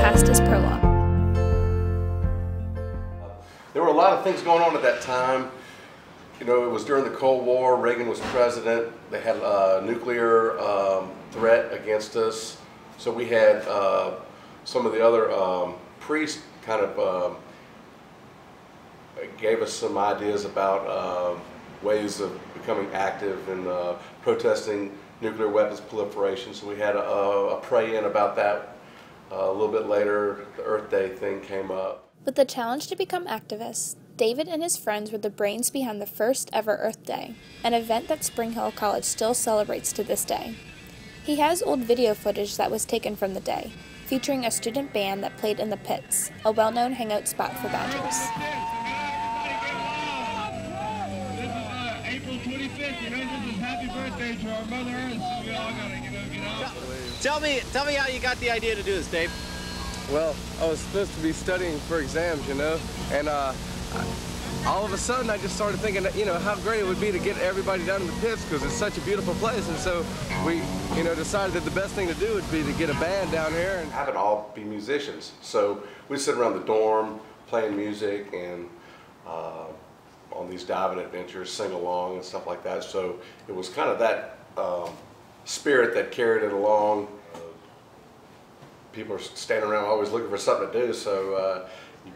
passed his prologue. There were a lot of things going on at that time. You know, it was during the Cold War. Reagan was president. They had a nuclear threat against us. So we had some of the other priests kind of gave us some ideas about ways of becoming active and protesting nuclear weapons proliferation. So we had a pray-in about that. A little bit later, the Earth Day thing came up. With the challenge to become activists, David and his friends were the brains behind the first ever Earth Day, an event that Spring Hill College still celebrates to this day. He has old video footage that was taken from the day, featuring a student band that played in the pits, a well-known hangout spot for Badgers. This is April 25th, this is happy birthday to our Mother Earth, so we all gotta get out. Tell me how you got the idea to do this, Dave. Well, I was supposed to be studying for exams, you know, and all of a sudden I just started thinking, you know, how great it would be to get everybody down in the pits because it's such a beautiful place, and so we, you know, decided that the best thing to do would be to get a band down here and have it all be musicians. So we'd sit around the dorm playing music and on these diving adventures, sing along and stuff like that. So it was kind of that spirit that carried it along. People are standing around always looking for something to do, so you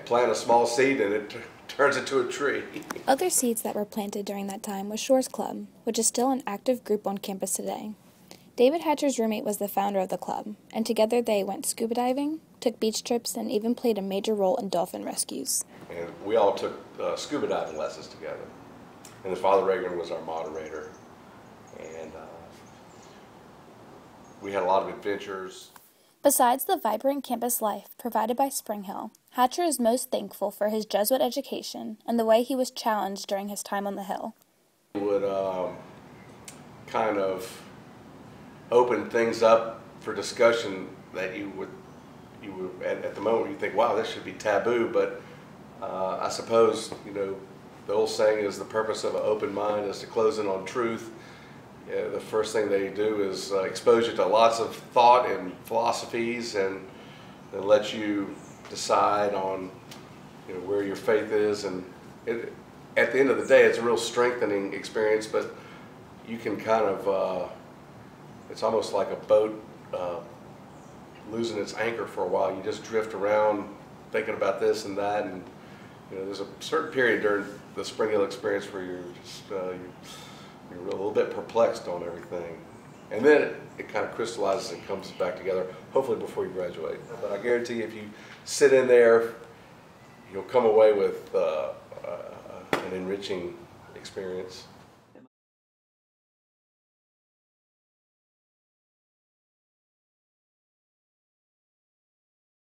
plant a small seed and it turns into a tree. Other seeds that were planted during that time was Shores Club, which is still an active group on campus today. David Hatcher's roommate was the founder of the club, and together they went scuba diving, took beach trips, and even played a major role in dolphin rescues. And we all took scuba diving lessons together. And his father Reagan was our moderator. And we had a lot of adventures. Besides the vibrant campus life provided by Spring Hill, Hatcher is most thankful for his Jesuit education and the way he was challenged during his time on the Hill. He would kind of open things up for discussion that you would at the moment you think, wow, this should be taboo, but I suppose, you know, the old saying is the purpose of an open mind is to close in on truth. The first thing they do is expose you to lots of thought and philosophies and let you decide on, you know, where your faith is. And at the end of the day, it's a real strengthening experience, but you can kind of, it's almost like a boat losing its anchor for a while. You just drift around thinking about this and that, and you know, there's a certain period during the Spring Hill experience where you're just you're a little bit perplexed on everything. And then it kind of crystallizes and comes back together, hopefully before you graduate. But I guarantee you, if you sit in there, you'll come away with an enriching experience.